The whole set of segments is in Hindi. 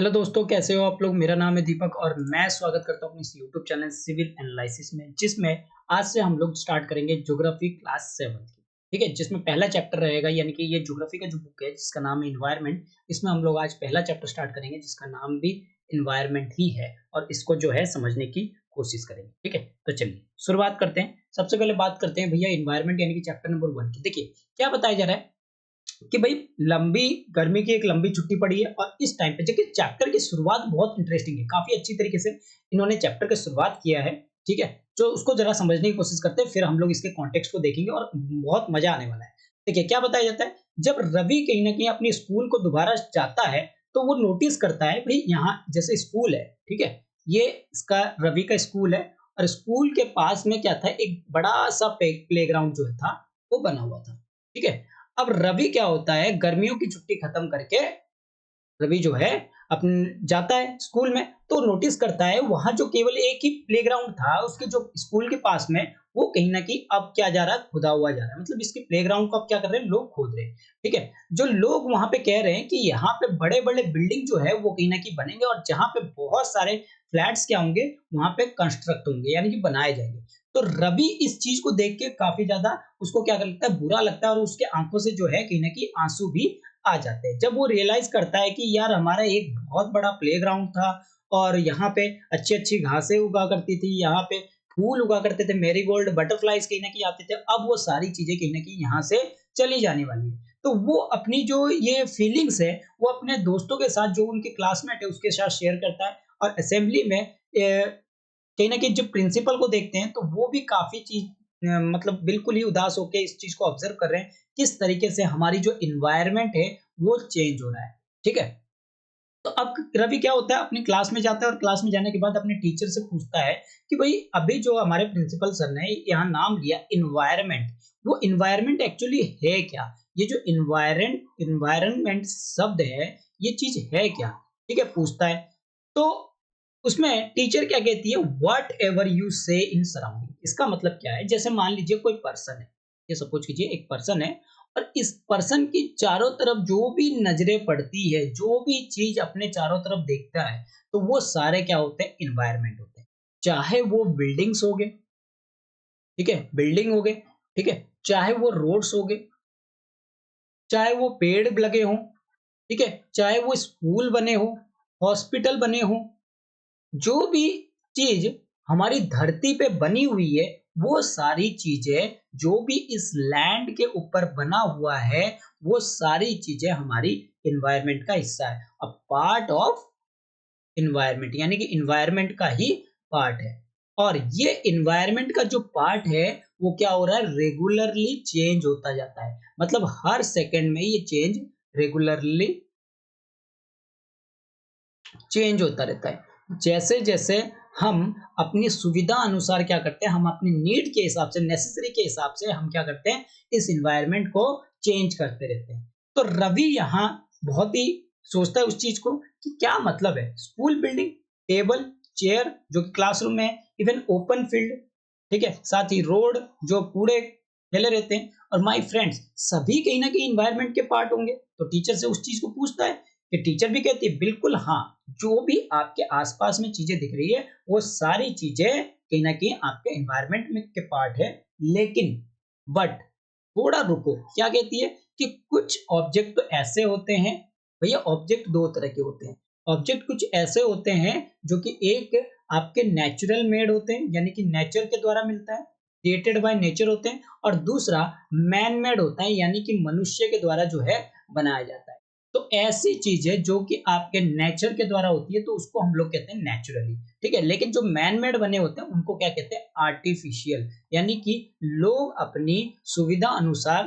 हेलो दोस्तों, कैसे हो आप लोग। मेरा नाम है दीपक और मैं स्वागत करता हूं अपने इस यूट्यूब चैनल सिविल एनालिसिस में, जिसमें आज से हम लोग स्टार्ट करेंगे ज्योग्राफी क्लास 7 की। ठीक है, जिसमें पहला चैप्टर रहेगा, यानी कि ये ज्योग्राफी का जो बुक है जिसका नाम है इन्वायरमेंट। इसमें हम लोग आज पहला चैप्टर स्टार्ट करेंगे जिसका नाम भी इन्वायरमेंट ही है, और इसको जो है समझने की कोशिश करेंगे। ठीक है, तो चलिए शुरुआत करते हैं। सबसे पहले बात करते हैं भैया इन्वायरमेंट यानी कि चैप्टर नंबर 1 की। देखिए क्या बताया जा रहा है कि भाई लंबी गर्मी की एक लंबी छुट्टी पड़ी है, और इस टाइम पे देखिए चैप्टर की शुरुआत बहुत इंटरेस्टिंग है। काफी अच्छी तरीके से इन्होंने चैप्टर की शुरुआत किया है। ठीक है, तो उसको जरा समझने की कोशिश करते हैं, फिर हम लोग इसके कॉन्टेक्स्ट को देखेंगे और बहुत मजा आने वाला है। देखिए क्या बताया जाता है, जब रवि कहीं ना कहीं अपने स्कूल को दोबारा जाता है तो वो नोटिस करता है भाई यहाँ जैसे स्कूल है। ठीक है, ये इसका रवि का स्कूल है, और स्कूल के पास में क्या था, एक बड़ा सा प्ले ग्राउंड जो था वो बना हुआ था। ठीक है, अब रवि क्या होता है, गर्मियों की छुट्टी खत्म करके रवि जो है अपन जाता है स्कूल में, तो नोटिस करता है वहां जो केवल एक ही प्लेग्राउंड था उसके जो स्कूल के पास में, वो कहीं ना कहीं अब क्या जा रहा है, खुदा हुआ जा रहा है। मतलब इसके प्लेग्राउंड को अब क्या कर रहे हैं, लोग खोद रहे हैं। ठीक है, जो लोग वहां पे कह रहे हैं कि यहाँ पे बड़े बड़े बिल्डिंग जो है वो कहीं ना कहीं बनेंगे, और जहां पे बहुत सारे फ्लैट्स क्या होंगे, वहां पे कंस्ट्रक्ट होंगे, यानी कि बनाए जाएंगे। तो रवि इस चीज को देख के काफी ज्यादा उसको क्या लगता है, बुरा लगता है, और उसके आंखों से जो है कहीं ना कहीं आंसू भी आ जाते हैं जब वो रियलाइज करता है कि यार हमारा एक बहुत बड़ा प्लेग्राउंड था, और यहाँ पे अच्छी अच्छी घासें उगा करती थी, यहाँ पे फूल उगा करते थे, मैरीगोल्ड बटरफ्लाईज कहीं ना कहीं आते थे, अब वो सारी चीजें कहीं ना कहीं यहाँ से चली जाने वाली है। तो वो अपनी जो ये फीलिंग्स है वो अपने दोस्तों के साथ, जो उनके क्लासमेट है उसके साथ शेयर करता है, और असेंबली में कहीं ना कहीं जब प्रिंसिपल को देखते हैं तो वो भी काफी चीज मतलब बिल्कुल ही उदास होकर इस चीज को ऑब्जर्व कर रहे हैं, किस तरीके से हमारी जो इन्वायरमेंट है वो चेंज हो रहा है। ठीक है, तो अब रवि क्या होता है, अपनी क्लास में जाता है, और क्लास में जाने के बाद अपने टीचर से पूछता है कि भाई अभी जो हमारे प्रिंसिपल सर ने यहाँ नाम लिया इन्वायरमेंट, वो इन्वायरमेंट एक्चुअली है क्या। ये जो इन्वायरमेंट शब्द है, ये चीज है क्या। ठीक है, पूछता है। तो उसमें टीचर क्या कहती है, वट एवर यू से इन सराउंडिंग। इसका मतलब क्या है, जैसे मान लीजिए कोई पर्सन है, ये सपोज कीजिए एक पर्सन है, और इस पर्सन की चारों तरफ जो भी नजरें पड़ती है, जो भी चीज अपने चारों तरफ देखता है, तो वो सारे क्या होते हैं, इन्वायरमेंट होते हैं। चाहे वो बिल्डिंग्स हो गए, ठीक है, बिल्डिंग हो गए, ठीक है, चाहे वो रोड्स हो गए, चाहे वो पेड़ लगे हों, ठीक है, चाहे वो स्कूल बने हो, हॉस्पिटल बने हो, जो भी चीज हमारी धरती पे बनी हुई है, वो सारी चीजें जो भी इस लैंड के ऊपर बना हुआ है, वो सारी चीजें हमारी इन्वायरमेंट का हिस्सा है, अ पार्ट ऑफ इन्वायरमेंट, यानी कि इन्वायरमेंट का ही पार्ट है। और ये इन्वायरमेंट का जो पार्ट है वो क्या हो रहा है, रेगुलरली चेंज होता जाता है। मतलब हर सेकंड में ये चेंज रेगुलरली चेंज होता रहता है। जैसे जैसे हम अपनी सुविधा अनुसार क्या करते हैं, हम अपनी नीड के हिसाब से, नेसेसरी के हिसाब से हम क्या करते हैं, इस इन्वायरमेंट को चेंज करते रहते हैं। तो रवि यहाँ बहुत ही सोचता है उस चीज को कि क्या मतलब है, स्कूल बिल्डिंग, टेबल चेयर जो कि क्लासरूम में, इवन ओपन फील्ड, ठीक है, साथ ही रोड जो कूड़े फैले रहते हैं, और माय फ्रेंड्स, सभी कहीं ना कहीं इन्वायरमेंट के पार्ट होंगे। तो टीचर से उस चीज को पूछता है, कि टीचर भी कहती है बिल्कुल हाँ, जो भी आपके आसपास में चीजें दिख रही है वो सारी चीजें कहीं ना कहीं आपके एनवायरनमेंट में के पार्ट है। लेकिन बट थोड़ा रुको, क्या कहती है कि कुछ ऑब्जेक्ट तो ऐसे होते हैं, भैया ऑब्जेक्ट दो तरह के होते हैं। ऑब्जेक्ट कुछ ऐसे होते हैं जो कि एक आपके नेचुरल मेड होते हैं, यानी कि नेचर के द्वारा मिलता है, क्रिएटेड बाय नेचर होते हैं, और दूसरा मैन मेड होता है, यानी कि मनुष्य के द्वारा जो है बनाया जाता है। तो ऐसी चीजें जो कि आपके नेचर के द्वारा होती है तो उसको हम लोग कहते हैं नेचुरली, ठीक है। लेकिन जो मैन मेड बने होते हैं उनको क्या कहते हैं, आर्टिफिशियल, यानी कि लोग अपनी सुविधा अनुसार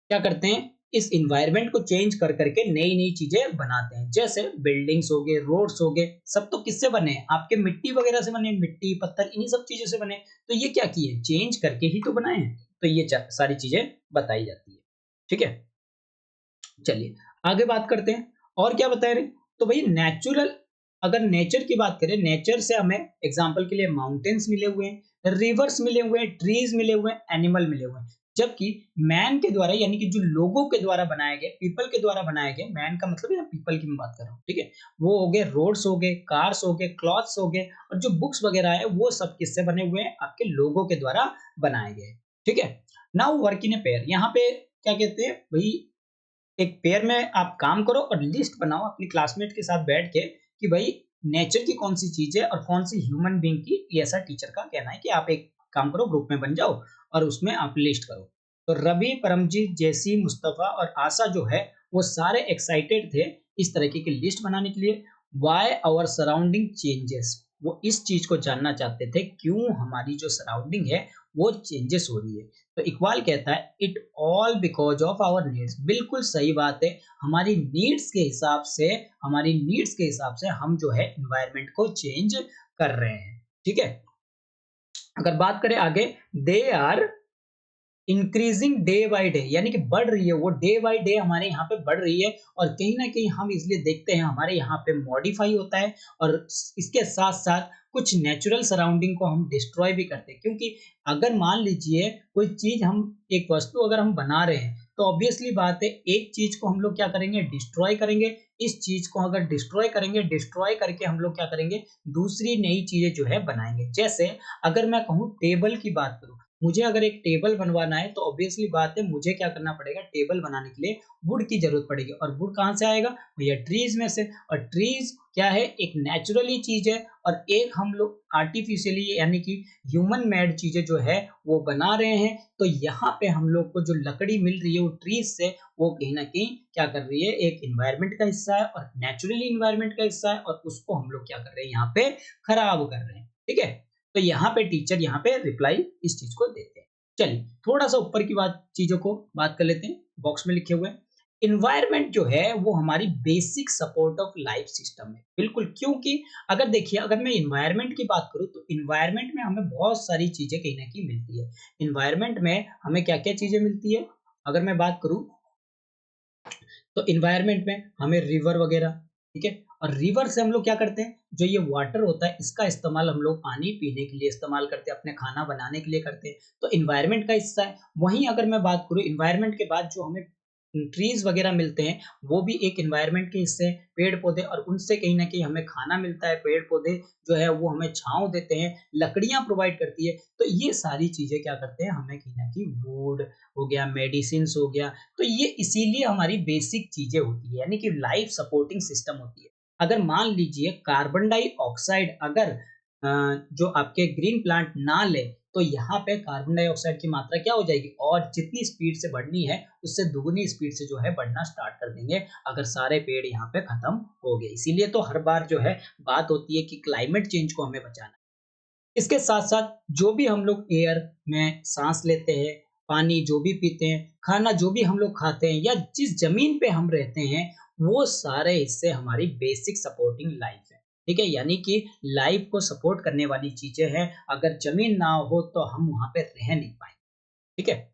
क्या करते हैं, इस इन्वायरमेंट को चेंज कर करके नई नई चीजें बनाते हैं। जैसे बिल्डिंग्स हो गए, रोड्स हो गए, सब तो किससे बने हैं, आपके मिट्टी वगैरह से बने, मिट्टी पत्थर इन्हीं सब चीजों से बने। तो ये क्या किए, चेंज करके ही तो बनाए हैं। तो ये सारी चीजें बताई जाती है, ठीक है। चलिए आगे बात करते हैं, और क्या बता रहे, तो भाई नेचुरल, अगर नेचर की बात करें, नेचर से हमें एग्जांपल के लिए माउंटेन्स मिले हुए हैं, रिवर्स मिले हुए हैं, ट्रीज मिले हुए हैं, एनिमल मिले हुए हैं। जबकि मैन के द्वारा यानी कि जो लोगों के द्वारा बनाए गए, पीपल के द्वारा बनाए गए, मैन का मतलब है पीपल की मैं बात कर रहा हूँ, ठीक है, वो हो गए, रोड्स हो गए, कार्स हो गए, क्लॉथ्स हो गए, और जो बुक्स वगैरह है वो सब किससे बने हुए हैं, आपके लोगों के द्वारा बनाए गए। ठीक है, now work in a pair, यहाँ पे क्या कहते हैं भाई, एक पेयर में आप काम करो और लिस्ट बनाओ अपनी क्लासमेट के साथ बैठ के कि भाई नेचर की कौन सी चीज है और कौन सी ह्यूमन बीइंग की, ये ऐसा टीचर का कहना है कि आप एक काम करो, ग्रुप में बन जाओ और उसमें आप लिस्ट करो। तो रवि, परमजीत, जैसी, मुस्तफा और आशा जो है वो सारे एक्साइटेड थे इस तरीके की लिस्ट बनाने के लिए। वाई आवर सराउंडिंग चेंजेस, वो इस चीज को जानना चाहते थे क्यों हमारी जो सराउंडिंग है वो चेंजेस हो रही है। तो इकबाल कहता है it all because of our needs, बिल्कुल सही बात है, हमारी नीड्स के हिसाब से, हमारी नीड्स के हिसाब से हम जो है एनवायरनमेंट को चेंज कर रहे हैं। ठीक है, अगर बात करें आगे, they are increasing day by day, यानी कि बढ़ रही है वो, डे बाय डे हमारे यहाँ पे बढ़ रही है, और कहीं ना कहीं हम इसलिए देखते हैं हमारे यहाँ पे मॉडिफाई होता है, और इसके साथ साथ कुछ नेचुरल सराउंडिंग को हम डिस्ट्रॉय भी करते हैं। क्योंकि अगर मान लीजिए कोई चीज, हम एक वस्तु अगर हम बना रहे हैं तो ऑब्वियसली बात है एक चीज को हम लोग क्या करेंगे, डिस्ट्रॉय करेंगे। इस चीज को अगर डिस्ट्रॉय करेंगे, डिस्ट्रॉय करके हम लोग क्या करेंगे, दूसरी नई चीजें जो है बनाएंगे। जैसे अगर मैं कहूँ टेबल की बात करूँ, मुझे अगर एक टेबल बनवाना है तो ऑब्वियसली बात है मुझे क्या करना पड़ेगा, टेबल बनाने के लिए वुड की जरूरत पड़ेगी, और वुड कहाँ से आएगा भैया, ट्रीज में से। और ट्रीज क्या है, एक नेचुरली चीज है, और एक हम लोग आर्टिफिशियली यानी कि ह्यूमन मेड चीजें जो है वो बना रहे हैं। तो यहाँ पे हम लोग को जो लकड़ी मिल रही है वो ट्रीज से, वो कहीं ना कहीं क्या कर रही है, एक इन्वायरमेंट का हिस्सा है और नेचुरली इन्वायरमेंट का हिस्सा है, और उसको हम लोग क्या कर रहे हैं, यहाँ पे खराब कर रहे हैं। ठीक है, तो यहाँ पे टीचर यहाँ पे रिप्लाई इस चीज को देते हैं। चलिए थोड़ा सा ऊपर की बात, चीजों को बात कर लेते हैं, बॉक्स में लिखे हुए हैं। इन्वायरमेंट जो है वो हमारी basic support of life system है, बिल्कुल, क्योंकि अगर देखिए, अगर मैं इन्वायरमेंट की बात करूं तो इन्वायरमेंट में हमें बहुत सारी चीजें कहीं ना कहीं मिलती है। इन्वायरमेंट में हमें क्या क्या चीजें मिलती है, अगर मैं बात करूं तो इन्वायरमेंट में हमें रिवर वगैरह, ठीक है, और रिवर से हम लोग क्या करते हैं, जो ये वाटर होता है इसका इस्तेमाल हम लोग पानी पीने के लिए इस्तेमाल करते हैं, अपने खाना बनाने के लिए करते हैं, तो इन्वायरमेंट का हिस्सा है। वहीं अगर मैं बात करूँ इन्वायरमेंट के बाद जो हमें ट्रीज वगैरह मिलते हैं, वो भी एक इन्वायरमेंट के हिस्से हैं, पेड़ पौधे, और उनसे कहीं ना कहीं हमें खाना मिलता है, पेड़ पौधे जो है वो हमें छांव देते हैं, लकड़ियां प्रोवाइड करती है। तो ये सारी चीजें क्या करते हैं, हमें कहीं ना कहीं वुड हो गया, मेडिसिन हो गया, तो ये इसीलिए हमारी बेसिक चीजें होती है, यानी कि लाइफ सपोर्टिंग सिस्टम होती है। अगर मान लीजिए कार्बन डाइऑक्साइड अगर जो आपके ग्रीन प्लांट ना ले, तो यहाँ पे कार्बन डाइऑक्साइड की मात्रा क्या हो जाएगी, और जितनी स्पीड से बढ़नी है उससे दुगनी स्पीड से जो है बढ़ना स्टार्ट कर देंगे, अगर सारे पेड़ यहाँ पे खत्म हो गए। इसीलिए तो हर बार जो है बात होती है कि क्लाइमेट चेंज को हमें बचाना है। इसके साथ साथ जो भी हम लोग एयर में सांस लेते हैं, पानी जो भी पीते हैं, खाना जो भी हम लोग खाते हैं, या जिस जमीन पे हम रहते हैं, वो सारे हिस्से हमारी बेसिक सपोर्टिंग लाइफ है। ठीक है, यानी कि लाइफ को सपोर्ट करने वाली चीजें हैं, अगर जमीन ना हो तो हम वहां पे रह नहीं पाएंगे। ठीक है,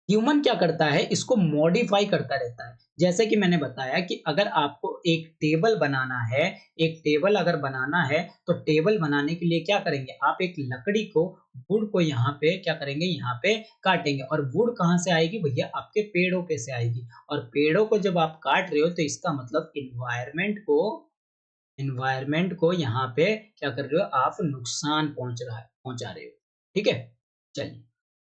ह्यूमन क्या करता है, इसको मॉडिफाई करता रहता है। जैसे कि मैंने बताया कि अगर आपको एक टेबल बनाना है, एक टेबल अगर बनाना है तो टेबल बनाने के लिए क्या करेंगे, आप एक लकड़ी को, वुड को यहाँ पे क्या करेंगे, यहाँ पे काटेंगे, और वुड कहाँ से आएगी भैया, आपके पेड़ों पे से आएगी। और पेड़ों को जब आप काट रहे हो तो इसका मतलब इन्वायरमेंट को यहाँ पे क्या कर रहे हो, आप नुकसान पहुंचा रहे हो। ठीक है, चलिए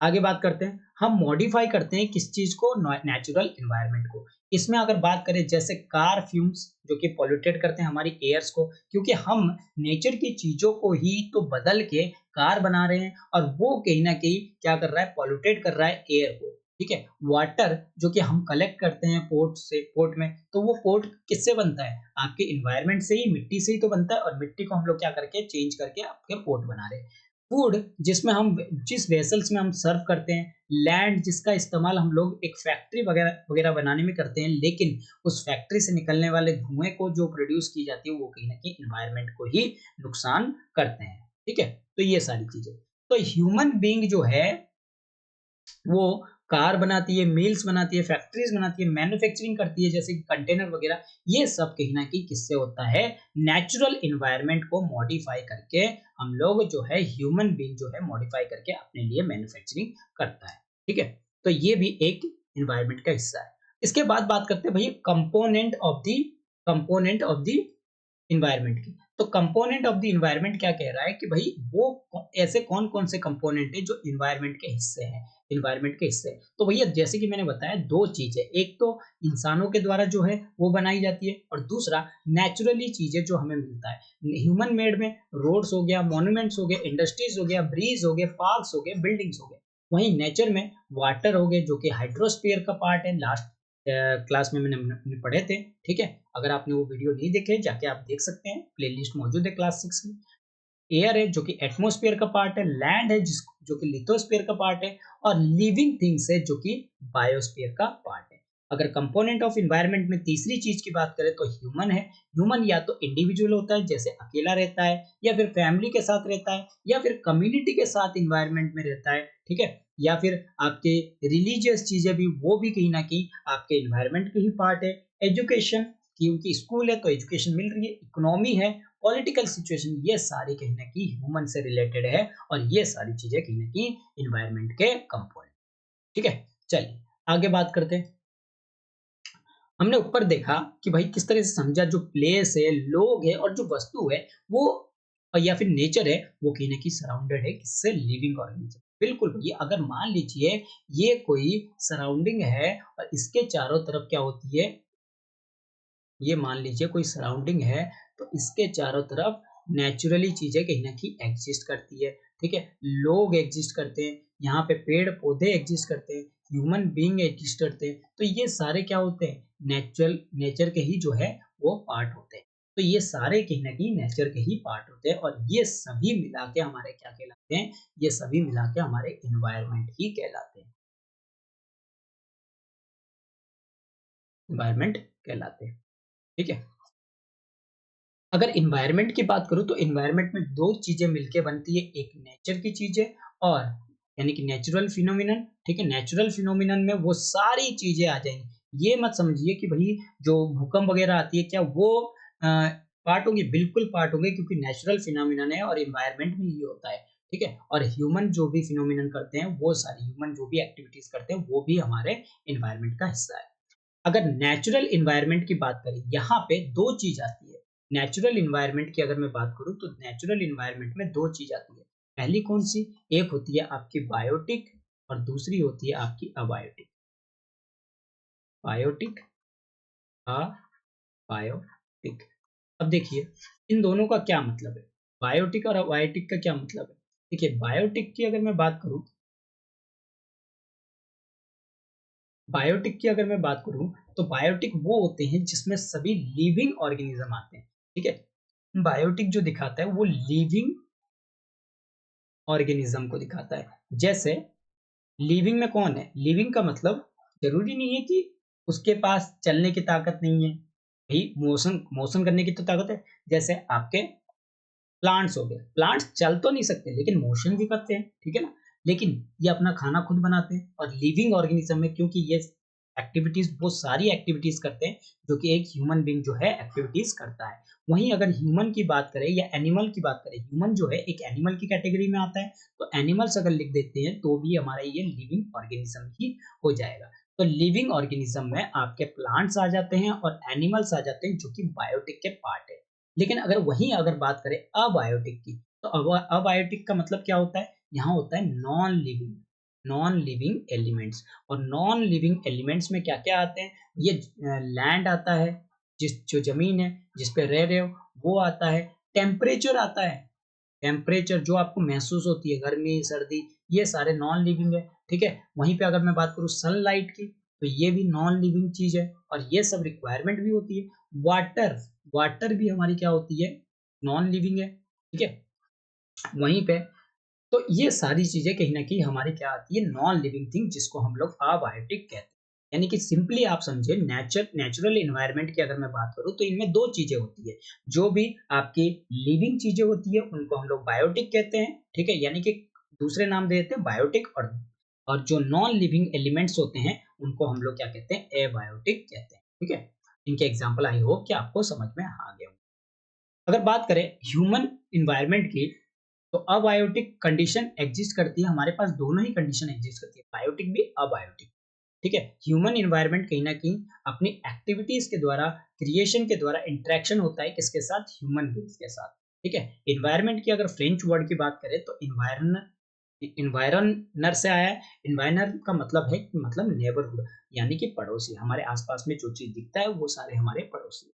आगे बात करते हैं। हम मॉडिफाई करते हैं किस चीज को, नेचुरल एनवायरनमेंट को। इसमें अगर बात करें जैसे कार फ्यूम्स जो कि पॉल्यूटेड करते हैं हमारी एयर्स को, क्योंकि हम नेचर की चीजों को ही तो बदल के कार बना रहे हैं, और वो कहीं ना कहीं क्या कर रहा है, पॉल्यूटेड कर रहा है एयर को। ठीक है, वाटर जो कि हम कलेक्ट करते हैं पोर्ट से, पोर्ट में, तो वो पोर्ट किससे बनता है, आपके इन्वायरमेंट से ही, मिट्टी से ही तो बनता है, और मिट्टी को हम लोग क्या करके चेंज करके आपके पोर्ट बना रहे हैं। फूड जिसमें हम, जिस वेसल्स में हम सर्व करते हैं, लैंड जिसका इस्तेमाल हम लोग एक फैक्ट्री वगैरह वगैरह बनाने में करते हैं, लेकिन उस फैक्ट्री से निकलने वाले धुएं को जो प्रोड्यूस की जाती है वो कहीं ना कहीं इन्वायरमेंट को ही नुकसान करते हैं। ठीक है, तो ये सारी चीजें, तो ह्यूमन बीइंग जो है वो कार बनाती है, मिल्स बनाती है, फैक्ट्रीज बनाती है, मैन्युफैक्चरिंग करती है, जैसे कंटेनर वगैरह, ये सब कहीं ना कहीं किससे होता है, नेचुरल इन्वायरमेंट को मॉडिफाई करके हम लोग जो है, ह्यूमन बीइंग जो है मॉडिफाई करके अपने लिए मैन्युफैक्चरिंग करता है। ठीक है? तो ये भी एक एनवायरनमेंट का हिस्सा है। इसके बाद बात करते हैं भई कंपोनेंट ऑफ द एनवायरनमेंट की। तो कंपोनेंट ऑफ द एनवायरनमेंट क्या कह रहा है कि भई वो ऐसे कौन-कौन से कंपोनेंट हैं जो एनवायरनमेंट के हिस्से हैं, एनवायरनमेंट के हिस्से हैं। तो भैया जैसे कि मैंने बताया 2 चीज़ें, एक तो इंसानों के द्वारा जो है वो बनाई जाती है और दूसरा नेचुरली चीज़ें जो हमें मिलता है। ह्यूमन मेड में रोड्स हो गया, मॉन्यूमेंट्स हो गए, इंडस्ट्रीज़ हो गया, ब्रिज हो गए, पार्क्स हो गए, बिल्डिंग्स हो गए। वहीं नेचर में वाटर हो गए जो कि हाइड्रोस्फीयर का पार्ट है, लास्ट क्लास में हमने पढ़े थे, ठीक है? अगर आपने वो वीडियो नहीं देखे जाके आप देख सकते हैं, प्लेलिस्ट मौजूद है क्लास 6 में। एयर है जो कि एटमॉस्फेयर का पार्ट है, लैंड है जो कि लिथोस्फीयर का पार्ट है और लिविंग थिंग्स है जो कि बायोस्फीयर का पार्ट है। अगर कंपोनेंट ऑफ एनवायरनमेंट में तीसरी चीज की बात करें तो ह्यूमन है। ह्यूमन या तो इंडिविजुअल होता है जैसे अकेला रहता है या फिर फैमिली के साथ रहता है या फिर कम्युनिटी के साथ एनवायरनमेंट में रहता है, ठीक है? या फिर आपके रिलीजियस चीजें भी वो भी कहीं ना कहीं आपके एनवायरनमेंट के ही पार्ट है। एजुकेशन, क्योंकि स्कूल है तो एजुकेशन मिल रही है, इकोनॉमी है, पॉलिटिकल सिचुएशन, ये सारी कहीं न कहीं ह्यूमन से रिलेटेड है और ये सारी चीज़ें कहीं न कहीं एनवायरनमेंट के कंपोनेंट, ठीक है? चलिए आगे बात करते हैं। हमने ऊपर देखा कि भाई किस तरह से समझा जो प्लेस है, लोग हैं और जो वस्तु है वो या फिर नेचर है वो कहीं न कहीं सराउंडेड है किससे? Living organism. बिल्कुल भैया, अगर मान लीजिए ये कोई सराउंडिंग है और इसके चारों तरफ क्या होती है, ये मान लीजिए कोई सराउंडिंग है तो इसके चारों तरफ नेचुरली चीजें कहीं ना कहीं एग्जिस्ट करती है, ठीक है? लोग एग्जिस्ट करते हैं, यहाँ पे पेड़ पौधे एग्जिस्ट करते हैं, ह्यूमन बीइंग एग्जिस्ट करते हैं। तो ये सारे क्या होते हैं? नेचर के ही जो है वो पार्ट होते हैं। तो ये सारे कहीं ना कहीं नेचर के ही पार्ट होते हैं और ये सभी मिला के हमारे क्या कहलाते हैं? ये सभी मिला के हमारे इन्वायरमेंट ही कहलाते हैं, इन्वायरमेंट कहलाते हैं, ठीक है? अगर एनवायरनमेंट की बात करूँ तो एनवायरनमेंट में 2 चीज़ें मिलके बनती है, एक नेचर की चीज़ें और यानी कि नेचुरल फिनोमिनन, ठीक है? नेचुरल फिनोमिनन में वो सारी चीज़ें आ जाएँगी। ये मत समझिए कि भई जो भूकंप वगैरह आती है क्या वो अ, पार्ट होंगे? बिल्कुल पार्ट होंगे क्योंकि नेचुरल फिनोमिनन है और एनवायरनमेंट में ये होता है, ठीक है? और ह्यूमन जो भी फिनोमिनन करते हैं वो सारी ह्यूमन जो भी एक्टिविटीज़ करते हैं वो भी हमारे एनवायरनमेंट का हिस्सा है। अगर नेचुरल एनवायरनमेंट की बात करें, यहाँ पे 2 चीज़ आती है। नेचुरल एनवायरनमेंट की अगर मैं बात करूँ तो नेचुरल एनवायरनमेंट में 2 चीज़ आती है। पहली कौन-सी? एक होती है आपकी बायोटिक और दूसरी होती है आपकी अबायोटिक। Biotic, abiotic. अब देखिए, इन दोनों का क्या मतलब है? बायोटिक और अबायोटिक का क्या मतलब है? देखिए, बायोटिक की अगर मैं बात करूँ, तो बायोटिक वो होते हैं जिसमें सभी लिविंग ऑर्गेनिज़्म आते हैं, ठीक है? बायोटिक जो दिखाता है वो लिविंग ऑर्गेनिज्म को दिखाता है। जैसे लिविंग में कौन है? लिविंग का मतलब ज़रूरी नहीं है कि उसके पास चलने की ताकत नहीं है। भई मोशन मोशन करने की तो ताकत है। जैसे आपके प्लांट्स हो गए। प्लांट्स चल तो नहीं सकते लेकिन मोशन भी करते हैं, ठीक है ना? लेकिन ये अपना खाना खुद बनाते हैं और लिविंग ऑर्गेनिज्म में क्योंकि ये एक्टिविटीज़ वो सारी एक्टिविटीज़ करते हैं जो कि एक ह्यूमन बीइंग जो है एक्टिविटीज़ करता है। वहीं अगर ह्यूमन की बात करें या एनिमल की बात करें, ह्यूमन जो है एक एनिमल की कैटेगरी में आता है, तो एनिमल्स अगर लिख देते हैं तो भी हमारा ये लिविंग ऑर्गेनिज्म ही हो जाएगा। तो लिविंग ऑर्गेनिज्म में आपके प्लांट्स आ जाते हैं और एनिमल्स आ जाते हैं जो कि बायोटिक के पार्ट है। लेकिन अगर बात करें अबायोटिक की, तो अबायोटिक का मतलब क्या होता है? यहाँ होता है नॉन लिविंग एलिमेंट्स और नॉन लिविंग एलिमेंट्स में क्या-क्या आते हैं? ये लैंड आता है, जिस जो ज़मीन है, जिस पे रह रहे हो, वो आता है, टेम्परेचर आता है, टेम्परेचर जो आपको महसूस होती है, गर्मी, सर्दी, ये सारे नॉन लिविंग है, ठीक है? वहीं पे अगर मैं बात करूँ सनलाइट की, तो ये भी नॉन लिविंग चीज़ है और ये सब रिक्वायरमेंट भी होती है। वाटर, वाटर भी हमारी क्या होती है? नॉन लिविंग है, ठीक है? वहीं पे तो ये सारी चीज़ें कहीं न कहीं हमारी क्या आती है? नॉन लिविंग थिंग जिसको हम लोग अबायोटिक कहते हैं। यानी कि सिंपली आप समझिए नेचुरल एनवायरनमेंट की अगर मैं बात करूँ तो इनमें 2 चीज़ें होती है। जो भी आपकी लिविंग चीज़ें होती है उनको हम लोग बायोटिक कहते हैं, ठीक है? यानी कि दूसरे नाम दे देते हैं बायोटिक और जो नॉन लिविंग एलिमेंट्स होते हैं उनको हम लोग क्या कहते हैं? एबायोटिक कहते हैं, ठीक है? इनके एग्ज़ाम्पल आई होप कि आपको समझ में आ गए होंगे। अगर बात करें ह्यूमन एनवायरनमेंट की तो अबायोटिक कंडीशन एग्जिस्ट करती है, हमारे पास दोनों ही कंडीशन एग्जिस्ट करती है, बायोटिक भी अबायोटिक। ठीक है, ह्यूमन इन्वायरमेंट कहीं ना कहीं अपनी एक्टिविटीज के द्वारा, क्रिएशन के द्वारा इंटरेक्शन होता है किसके साथ, ह्यूमन बींग्स के साथ। ठीक है, इन्वायरमेंट की अगर फ्रेंच वर्ड की बात करें तो इन्वायरनर से आया है। इन्वायरनर का मतलब है, मतलब नेबरहुड, यानी कि पड़ोसी, हमारे आसपास में जो चीज दिखता है वो सारे हमारे पड़ोसी।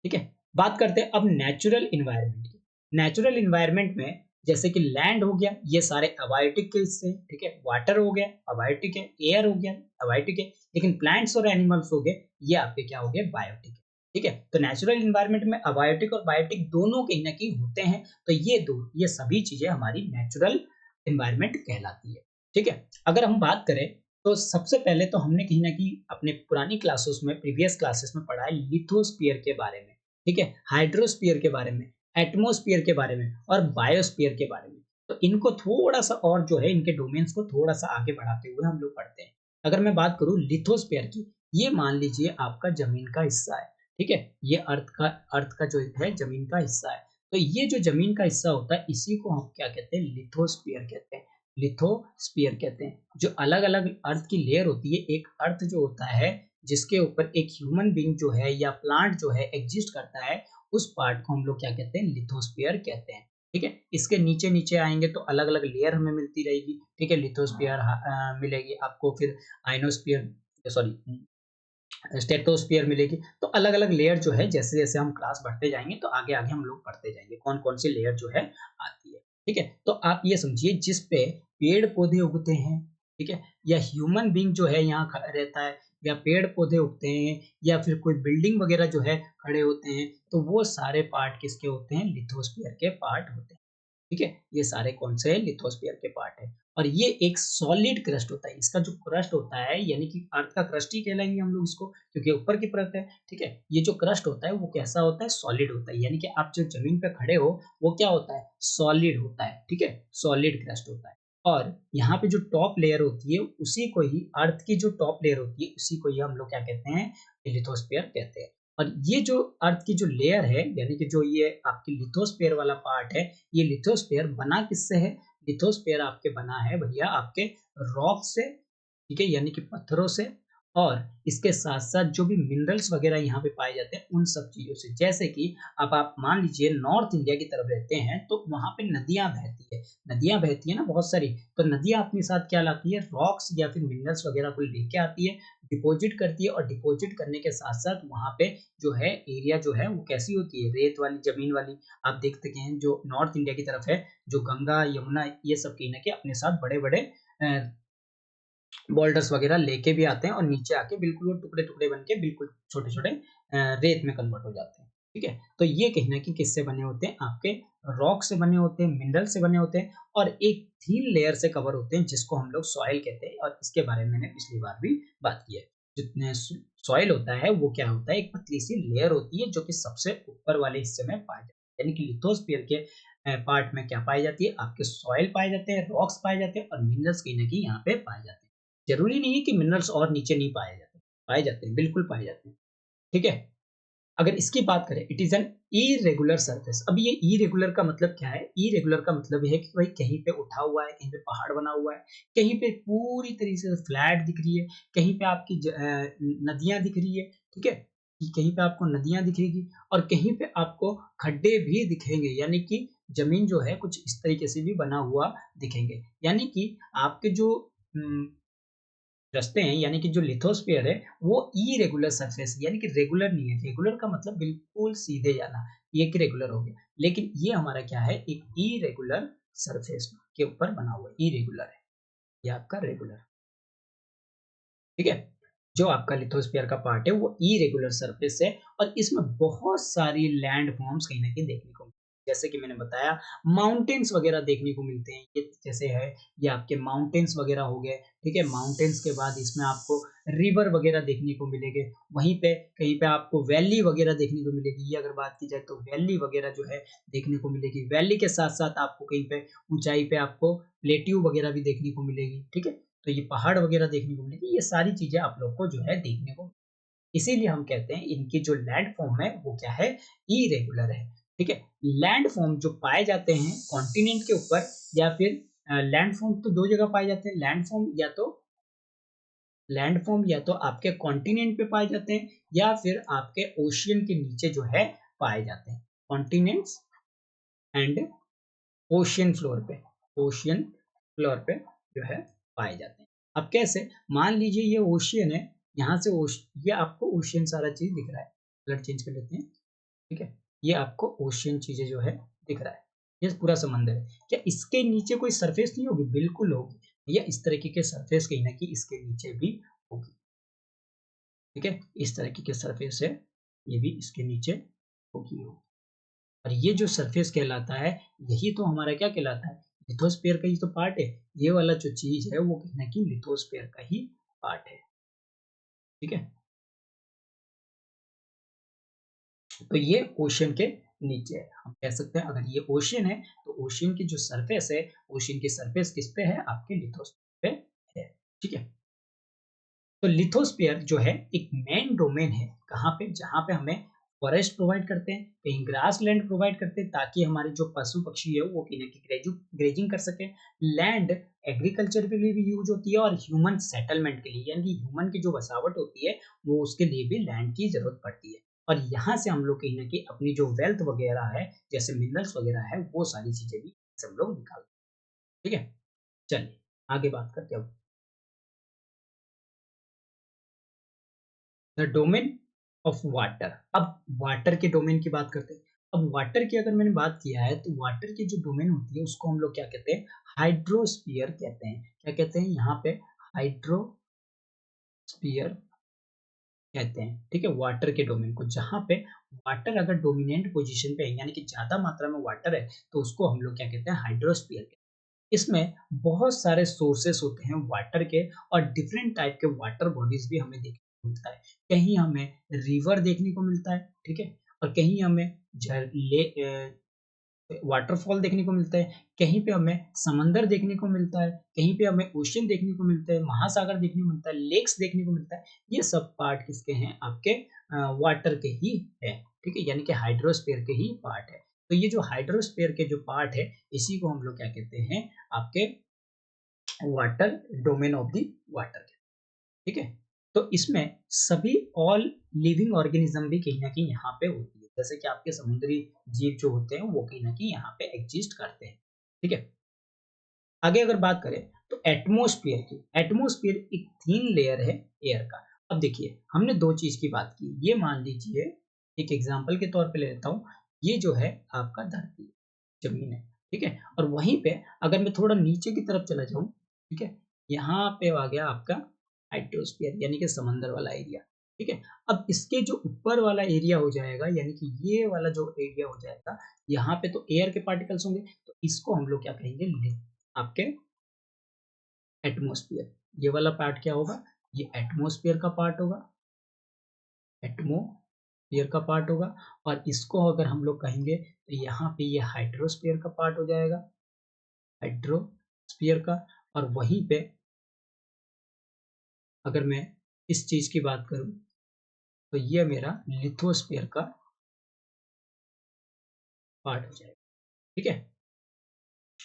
ठीक है, बात करते हैं अब नेचुरल इन्वायरमेंट की। नेचुरल इन्वायरमेंट में जैसे कि लैंड हो गया, ये सारे अबायोटिक के हिस्से हैं। ठीक है, वाटर हो गया अबायोटिक है, एयर हो गया अबायोटिक है, लेकिन प्लांट्स और एनिमल्स हो गए ये आपके क्या हो गए, बायोटिक है। ठीक है, तो नेचुरल इन्वायरमेंट में अबायोटिक और बायोटिक दोनों कहीं ना कहीं होते हैं, तो ये सभी चीजें हमारी नेचुरल इन्वायरमेंट कहलाती है। ठीक है, अगर हम बात करें तो सबसे पहले तो हमने कहीं ना कहीं अपने पुरानी क्लासेस में, प्रीवियस क्लासेस में पढ़ा है लिथोस्फीयर के बारे में। ठीक है, हाइड्रोस्फीयर के बारे में, एटमॉस्फेयर के बारे में और बायोस्फीयर के बारे में। तो इनको थोड़ा सा और जो है, इनके डोमेन्स को थोड़ा सा आगे बढ़ाते हुए हम लोग पढ़ते हैं। अगर मैं बात करूं लिथोस्फीयर की, ये मान लीजिए आपका जमीन का हिस्सा है। ठीक है, ये अर्थ का जो है जमीन का हिस्सा है। तो ये जो जमीन का हिस्सा होता है इसी को हम क्या कहते हैं, लिथोस्फीयर कहते हैं। लिथोस्फीयर कहते हैं। जो अलग अलग अर्थ की लेयर होती है, एक अर्थ जो होता है जिसके ऊपर एक ह्यूमन बींग जो है या प्लांट जो है एग्जिस्ट करता है, उस पार्ट को हम लोग क्या कहते हैं, लिथोस्फीयर कहते हैं। ठीक है, इसके नीचे नीचे आएंगे तो अलग अलग लेयर हमें मिलती रहेगी। ठीक है, लिथोस्फीयर मिलेगी आपको, फिर आइनोस्फीयर, सॉरी, स्टेटोस्फीयर मिलेगी। तो अलग अलग लेयर जो है, जैसे जैसे हम क्लास बढ़ते जाएंगे तो आगे आगे हम लोग पढ़ते जाएंगे कौन कौन सी लेयर जो है आती है। ठीक है, तो आप ये समझिए जिस पे पेड़ पौधे उगते हैं, ठीक है, या ह्यूमन बींग जो है यहाँ रहता है, या पेड़ पौधे उगते हैं, या फिर कोई बिल्डिंग वगैरह जो है खड़े होते हैं, तो वो सारे पार्ट किसके होते हैं, लिथोस्फीयर के पार्ट होते हैं। ठीक है, ये सारे कौन से लिथोस्फीयर के पार्ट है। और ये एक सॉलिड क्रस्ट होता है, इसका जो क्रस्ट होता है यानी कि अर्थ का क्रस्ट ही कहलाएंगे हम लोग इसको, क्योंकि ऊपर की परत है। ठीक है, ये जो क्रस्ट होता है वो कैसा होता है, सॉलिड होता है, यानी कि आप जो जमीन पे खड़े हो वो क्या होता है, सॉलिड होता है। ठीक है, सॉलिड क्रस्ट होता है। और यहाँ पे जो टॉप लेयर होती है उसी को ही, अर्थ की जो टॉप लेयर होती है उसी को ही हम लोग क्या कहते हैं, लिथोस्फीयर कहते हैं। और ये जो अर्थ की जो लेयर है, यानी कि जो ये आपकी लिथोस्फीयर वाला पार्ट है, ये लिथोस्फीयर बना किससे है, लिथोस्फीयर आपके बना है भैया आपके रॉक से। ठीक है, यानी कि पत्थरों से। और इसके साथ साथ जो भी मिनरल्स वगैरह यहाँ पे पाए जाते हैं उन सब चीजों से, जैसे कि अब आप मान लीजिए नॉर्थ इंडिया की तरफ रहते हैं तो वहां पे नदियां बहती है, नदियां बहती है ना बहुत सारी, तो नदियां अपने साथ क्या लाती है, रॉक्स या फिर मिनरल्स वगैरह को लेके आती है, डिपॉजिट करती है, और डिपॉजिट करने के साथ साथ वहां पे जो है एरिया जो है वो कैसी होती है, रेत वाली जमीन वाली। आप देख सकते हैं जो नॉर्थ इंडिया की तरफ है, जो गंगा यमुना ये सब कहीं ना कहीं अपने साथ बड़े बड़े बोल्डर्स वगैरह लेके भी आते हैं, और नीचे आके बिल्कुल वो टुकड़े टुकड़े बन के बिल्कुल छोटे छोटे रेत में कन्वर्ट हो जाते हैं। ठीक है, तो ये कहीं ना कहीं किससे बने होते हैं, आपके रॉक से बने होते हैं, मिनरल से बने होते हैं, और एक थीन लेयर से कवर होते हैं जिसको हम लोग सॉइल कहते हैं, और इसके बारे में मैंने पिछली बार भी बात की है। जितने सॉइल होता है वो क्या होता है, एक पतली सी लेयर होती है जो कि सबसे ऊपर वाले हिस्से में पाई जाती है, यानी कि लिथोस्फीयर के पार्ट में क्या पाई जाती है, आपके सॉइल पाए जाते हैं, रॉक्स पाए जाते हैं, और मिनरल्स कहीं ना कहीं यहाँ पे पाए जाते हैं। जरूरी नहीं है कि मिनरल्स और नीचे नहीं पाए जाते हैं, बिल्कुल पाए जाते हैं। ठीक है, अगर इसकी बात करें, it is an irregular surface. अब ये इरेगुलर का मतलब क्या है, इरेगुलर का मतलब है कि भाई कहीं पे उठा हुआ है, कहीं पे पहाड़ बना हुआ है, कहीं पे पूरी तरीके से फ्लैट दिख रही है, कहीं पे आपकी नदियां दिख रही है। ठीक है, कि कहीं पे आपको नदियां दिखेगी, और कहीं पे आपको खड्डे भी दिखेंगे, यानी कि जमीन जो है कुछ इस तरीके से भी बना हुआ दिखेंगे, यानी कि आपके जो रचते हैं, यानी कि जो लिथोस्फीयर है वो इरेगुलर सरफेस, यानी कि रेगुलर नहीं है। रेगुलर का मतलब बिल्कुल सीधे जाना, ये एक रेगुलर हो गया, लेकिन ये हमारा क्या है, एक इरेगुलर सरफेस के ऊपर बना हुआ है, इरेगुलर है ये आपका रेगुलर। ठीक है, जो आपका लिथोस्फीयर का पार्ट है वो इरेगुलर सरफेस है, और इसमें बहुत सारी लैंड फॉर्म्स कहीं ना कहीं देखने को मिलती है। जैसे कि मैंने बताया, माउंटेन्स वगैरह देखने को मिलते हैं, ये जैसे है, ये आपके माउंटेन्स वगैरह हो गए। ठीक है, माउंटेन्स के बाद इसमें आपको रिवर वगैरह देखने को मिलेंगे, वहीं पे कहीं पे आपको वैली वगैरह देखने को मिलेगी, ये अगर बात की जाए तो वैली वगैरह जो है देखने को मिलेगी। वैली के साथ साथ आपको कहीं पे ऊंचाई पे आपको प्लेट्यू वगैरह भी देखने को मिलेगी। ठीक है, तो ये पहाड़ वगैरह देखने को मिलेगी, ये सारी चीजें आप लोग को जो है देखने को, इसीलिए हम कहते हैं इनकी जो लैंड फॉर्म है वो क्या है, इरेगुलर है। ठीक है। लैंड फॉर्म जो पाए जाते हैं कॉन्टिनेंट के ऊपर, या फिर लैंड फॉर्म तो दो जगह पाए जाते हैं। लैंड फॉर्म या तो आपके कॉन्टिनेंट पे पाए जाते हैं, या फिर आपके ओशियन के नीचे जो है पाए जाते हैं। कॉन्टिनेंट्स एंड ओशियन फ्लोर पे, ओशियन फ्लोर पे जो है पाए जाते हैं। अब कैसे, मान लीजिए ये ओशियन है, यहाँ से ये आपको ओशियन सारा चीज दिख रहा है। कलर चेंज कर लेते हैं, ठीक है। ये आपको ओशियन चीजें जो है दिख रहा है, ये पूरा समंदर है। क्या इसके नीचे कोई सरफेस नहीं होगी? बिल्कुल होगी। या इस तरीके के सरफेस कहीं ना कहीं इसके नीचे भी होगी, ठीक है। इस तरीके के सरफेस है, ये भी इसके नीचे होगी। और ये जो सरफेस कहलाता है, यही तो हमारा क्या कहलाता है, लिथोस्फीयर का ही तो पार्ट है। ये वाला जो चीज है वो कहीं ना कहीं लिथोस्फीयर का ही पार्ट है, ठीक है। तो ये ओशियन के नीचे है। हम कह सकते हैं अगर ये ओशियन है तो ओशियन की जो सरफेस है, ओशियन की सरफेस किस पे है, आपके लिथोस्फीयर पे है, ठीक है। तो लिथोस्फीयर जो है एक मेन डोमेन है, कहाँ पे, जहाँ पे हमें फॉरेस्ट प्रोवाइड करते हैं, कहीं ग्रास लैंड प्रोवाइड करते हैं, ताकि हमारे जो पशु पक्षी है वो कहीं ना कहीं ग्रेजिंग कर सके। लैंड एग्रीकल्चर के लिए भी यूज होती है, और ह्यूमन सेटलमेंट के लिए, यानी कि ह्यूमन की जो बसावट होती है वो उसके लिए भी लैंड की जरूरत पड़ती है। और यहाँ से हम लोग कहीं ना कहीं अपनी जो वेल्थ वगैरह है, जैसे मिनरल्स वगैरह है, वो सारी चीजें भी हम लोग निकालते हैं, ठीक है। चलिए आगे बात करते हैं। The domain of water. अब वाटर के डोमेन की बात करते हैं। अब वाटर की अगर मैंने बात किया है, तो वाटर की जो डोमेन होती है उसको हम लोग क्या कहते हैं, हाइड्रोस्फीयर कहते हैं। क्या कहते हैं यहाँ पे, हाइड्रोस्फीयर कहते हैं, ठीक है। वाटर के डोमेन को, जहाँ पे वाटर अगर डोमिनेंट पोजीशन पे है, यानी कि ज्यादा मात्रा में वाटर है, तो उसको हम लोग क्या कहते हैं, हाइड्रोस्फीयर कहते हैं। इसमें बहुत सारे सोर्सेस होते हैं वाटर के, और डिफरेंट टाइप के वाटर बॉडीज भी हमें देखने को मिलता है। कहीं हमें रिवर देखने को मिलता है, ठीक है, और कहीं हमें वाटरफॉल देखने को मिलता है, कहीं पे हमें समंदर देखने को मिलता है, कहीं पे हमें ओशियन देखने को मिलता है, महासागर देखने को मिलता है, लेक्स देखने को मिलता है। ये सब पार्ट किसके हैं, आपके वाटर के ही है, ठीक है, यानी कि हाइड्रोस्फीयर के ही पार्ट है। तो ये जो हाइड्रोस्फीयर के जो पार्ट है, इसी को हम लोग क्या कहते हैं, आपके water domain of the water, ठीक है। तो इसमें सभी ऑल लिविंग ऑर्गेनिज्म भी कहीं ना कहीं यहाँ पे होती है, जैसे कि आपके समुद्री जीव जो होते हैं वो कहीं ना कहीं यहाँ पे एग्जिस्ट करते हैं, ठीक है। आगे अगर बात करें तो एटमोस्फियर की, एटमोस्फियर एक थीन लेयर है एयर का। अब देखिए हमने दो चीज की बात की, ये मान लीजिए एक एग्जांपल के तौर पे ले लेता हूँ, ये जो है आपका धरती, जमीन है, ठीक है। और वहीं पे अगर मैं थोड़ा नीचे की तरफ चला जाऊं, ठीक है, यहाँ पे आ गया आपका हाइड्रोस्फीयर, यानी कि समंदर वाला एरिया, ठीक है। अब इसके जो ऊपर वाला एरिया हो जाएगा, यानी कि ये वाला जो एरिया हो जाएगा, यहाँ पे तो एयर के पार्टिकल्स होंगे, तो इसको हम लोग क्या कहेंगे, आपके एटमॉस्फेयर। ये वाला पार्ट क्या होगा, ये एटमॉस्फेयर का पार्ट होगा, एटमॉस्फेयर का पार्ट होगा। और इसको अगर हम लोग कहेंगे तो यहाँ पे ये हाइड्रोस्फीयर का पार्ट हो जाएगा, हाइड्रोस्फीयर का। और वहीं पे अगर मैं इस चीज की बात करूं, तो ये मेरा लिथोस्फीयर का पार्ट हो जाएगा, ठीक है।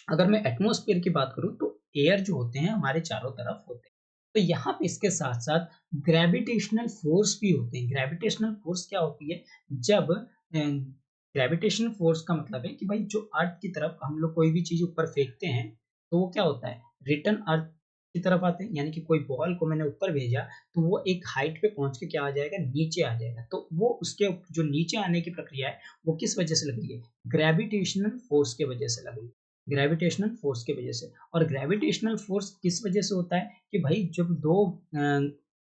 अगर मैं एटमॉस्फेयर की बात करूं, तो एयर जो होते हैं हमारे चारों तरफ होते हैं। तो यहाँ पे इसके साथ साथ ग्रेविटेशनल फोर्स भी होते हैं। ग्रेविटेशनल फोर्स क्या होती है, जब ग्रेविटेशनल फोर्स का मतलब है कि भाई जो अर्थ की तरफ हम लोग कोई भी चीज ऊपर फेंकते हैं, तो वो क्या होता है, रिटर्न अर्थ की तरफ आते हैं। यानी कि कोई बॉल को मैंने ऊपर भेजा, तो वो एक हाइट पे पहुंच के क्या आ जाएगा, नीचे आ जाएगा। तो वो उसके जो नीचे आने की प्रक्रिया है वो किस वजह से लग रही है, ग्रेविटेशनल फोर्स के वजह से लग रही है, ग्रेविटेशनल फोर्स की वजह से। और ग्रेविटेशनल फोर्स किस वजह से होता है कि भाई जब दो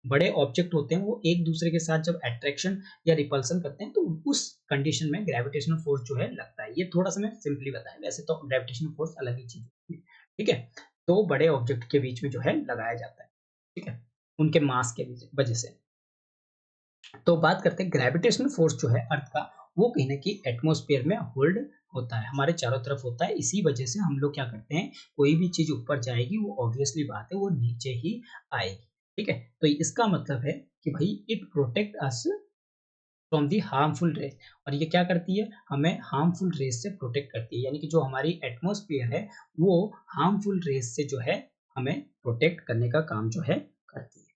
बड़े ऑब्जेक्ट होते हैं वो एक दूसरे के साथ जब अट्रैक्शन या रिपल्सन करते हैं, तो उस कंडीशन में ग्रेविटेशनल फोर्स जो है लगता है। ये थोड़ा सा मैं सिंपली बताया, वैसे तो ग्रेविटेशनल फोर्स अलग ही चीज होती है, ठीक है। दो बड़े ऑब्जेक्ट के बीच में जो है लगाया जाता है, ठीक है, उनके मास के वजह से। तो बात करते हैं ग्रेविटेशनल फोर्स जो है अर्थ का, वो कहीं ना कहीं एटमॉस्फेयर में होल्ड होता है, हमारे चारों तरफ होता है। इसी वजह से हम लोग क्या करते हैं, कोई भी चीज ऊपर जाएगी वो ऑब्वियसली बात है वो नीचे ही आएगी, ठीक है। तो इसका मतलब है कि भाई it protect us from the harmful rays. और ये क्या करती है, हमें हार्मफुल रेस से प्रोटेक्ट करती है, यानी कि जो हमारी एटमॉस्फेयर है वो हार्मफुल रेस से जो है हमें प्रोटेक्ट करने का काम जो है करती है।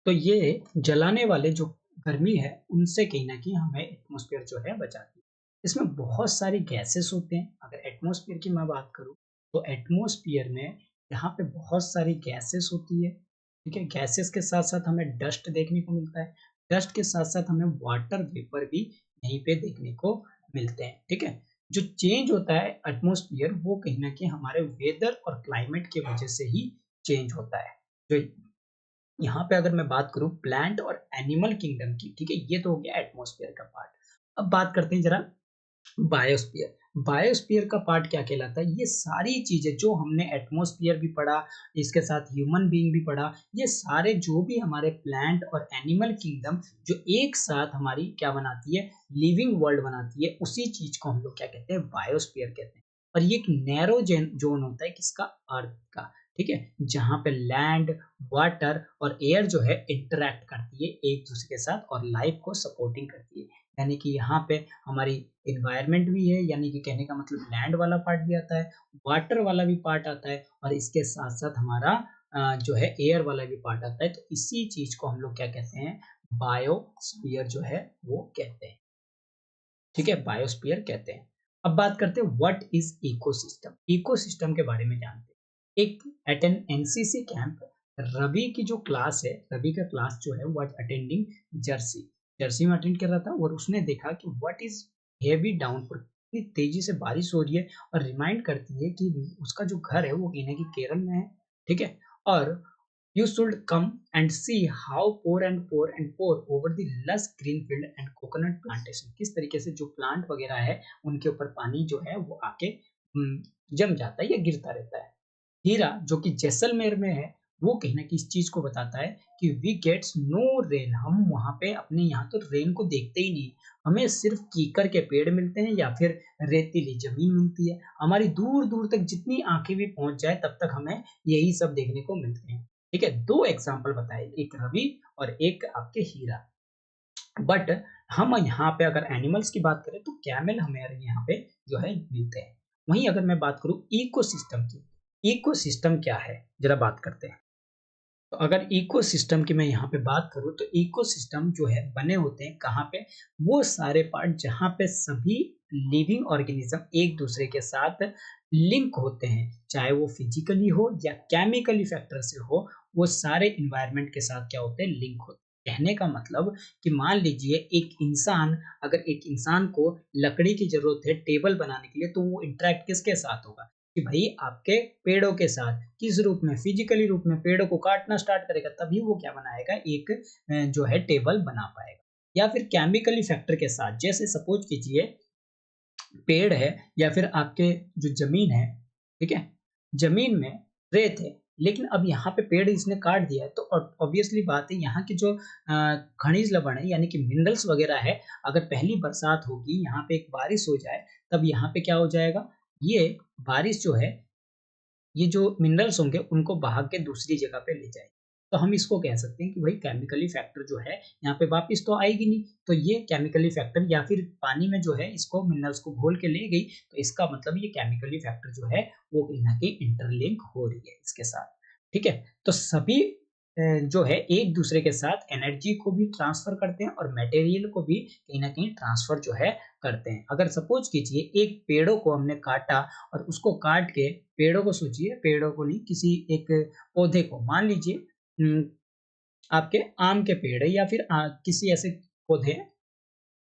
तो ये जलाने वाले जो गर्मी है उनसे कहीं न कहीं हमें एटमॉस्फेयर जो है बचाती है। इसमें बहुत सारी गैसेस होते हैं। अगर एटमॉस्फेयर की मैं बात करूँ तो एटमॉस्फेयर में यहाँ पे बहुत सारी गैसेस होती है, ठीक है? गैसेस के साथ-साथ हमें डस्ट देखने को मिलता है। डस्ट के साथ-साथ हमें वाटर वेपर भी यहीं पे देखने को मिलते हैं, ठीक है? जो चेंज होता है एटमॉस्फेयर वो कहीं न कहीं हमारे वेदर और क्लाइमेट की वजह से ही चेंज होता है। जो यहाँ पे अगर मैं बात करूँ प्लांट और एनिमल किंगडम की, ठीक है? ये तो हो गया एटमॉस्फेयर का पार्ट। अब बात करते हैं ज़रा बायोस्फीयर। बायोस्फीयर का पार्ट क्या कहलाता है? ये सारी चीज़ें जो हमने एटमॉस्फेयर भी पढ़ा, इसके साथ ह्यूमन बीइंग भी पढ़ा, ये सारे जो भी हमारे प्लांट और एनिमल किंगडम जो एक साथ हमारी क्या बनाती है, लिविंग वर्ल्ड बनाती है, उसी चीज़ को हम लोग क्या कहते हैं, बायोस्फीयर कहते हैं। और ये एक नैरो जेन ज़ोन होता है किसका? अर्थ का, ठीक है? जहाँ पे लैंड, वाटर और एयर जो है इंटरैक्ट करती है एक-दूसरे के साथ और लाइफ को सपोर्टिंग करती है। यानी कि यहाँ पे हमारी एनवायरनमेंट भी है, यानी कि कहने का मतलब लैंड वाला पार्ट भी आता है, वाटर वाला भी पार्ट आता है और इसके साथ-साथ हमारा जो है एयर वाला भी पार्ट आता है। तो इसी चीज़ को हम लोग क्या कहते हैं, बायोस्फीयर जो है वो कहते हैं। ठीक है? बायोस्फीयर कहते हैं। अब बात करते हैं व्हाट इज़ इकोसिस्टम? इकोसिस्टम के बारे में जानते हैं। एक at an NCC camp Ravi की जो क्लास है, रवि का क्लास जो है वाज़ अटेंडिंग जर्सी। जर्सी में अटेंड कर रहा था और उसने देखा कि व्हाट इज़ हेवी डाउनफॉल, इतनी तेज़ी से बारिश हो रही है और रिमाइंड करती है कि उसका जो घर है वो कहीं न कहीं केरल में है। ठीक है? और you should come and see how pour over the lush green field and coconut plantation। किस तरीके से जो प्लांट वगैरह है उनके ऊपर पानी जो है वो आके जम जाता है या गिरता रहता है। हीरा जो कि जैसलमेर में है वो कहीं न कहीं इस चीज़ को बताता है कि वी गेट्स नो रेन। हम वहाँ पे अपने यहाँ तो रेन को देखते ही नहीं। हमें सिर्फ़ कीकर के पेड़ मिलते हैं या फिर रेतीली ज़मीन मिलती है। हमारी दूर-दूर तक जितनी आँखें भी पहुँच जाए तब तक हमें यही सब देखने को मिलते हैं। ठीक है? 2 एग्ज़ाम्पल बताए, एक रवि और एक आपके हीरा। बट हम यहाँ पे अगर एनिमल्स की बात करें तो कैमल हमारे यहाँ पे जो है मिलते हैं। वहीं अगर मैं बात करूँ इकोसिस्टम की, इकोसिस्टम क्या है? ज़रा बात करते हैं। तो अगर इकोसिस्टम की मैं यहाँ पे बात करूँ तो इकोसिस्टम जो है बने होते हैं कहाँ पे? वो सारे पार्ट जहाँ पे सभी लिविंग ऑर्गेनिज्म एक दूसरे के साथ लिंक होते हैं, चाहे वो फिजिकली हो या केमिकली फैक्टर से हो, वो सारे एनवायरनमेंट के साथ क्या होते हैं, लिंक होते हैं। कहने का मतलब कि मान लीजिए एक इंसान, अगर एक इंसान को लकड़ी की ज़रूरत है टेबल बनाने के लिए तो वो इंटरैक्ट किसके साथ होगा? कि भाई आपके पेड़ों के साथ, किस रूप में, फिजिकली रूप में पेड़ों को काटना स्टार्ट करेगा तभी वो क्या बनाएगा, एक जो है टेबल बना पाएगा। या फिर केमिकली फैक्टर के साथ, जैसे सपोज कीजिए पेड़ है या फिर आपके जो ज़मीन है, ठीक है? ज़मीन में रेत है, लेकिन अब यहाँ पे पेड़ इसने काट दिया है तो ऑब्वियसली बात है यहाँ की जो खनिज लवण है यानी कि मिनरल्स वग़ैरह है, अगर पहली बरसात होगी, यहाँ पे एक बारिश हो जाए, तब यहाँ पे क्या हो जाएगा, ये बारिश जो है, ये जो मिनरल्स होंगे उनको बहा के दूसरी जगह पे ले जाएगी। तो हम इसको कह सकते हैं कि भाई केमिकली फैक्टर जो है यहाँ पे वापस तो आएगी नहीं, तो ये केमिकली फैक्टर या फिर पानी में जो है इसको मिनरल्स को घोल के ले गई, तो इसका मतलब ये केमिकली फैक्टर जो है वो कहीं न कहीं इंटरलिंक हो रही है इसके साथ, ठीक है? तो सभी जो है एक दूसरे के साथ एनर्जी को भी ट्रांसफर करते हैं और मटेरियल को भी कहीं न कहीं ट्रांसफर जो है करते हैं। अगर सपोज कीजिए एक पेड़ों को हमने काटा और उसको काट के, पेड़ों को सोचिए, पेड़ों को नहीं, किसी एक पौधे को मान लीजिए, आपके आम के पेड़ है या फिर किसी ऐसे पौधे हैं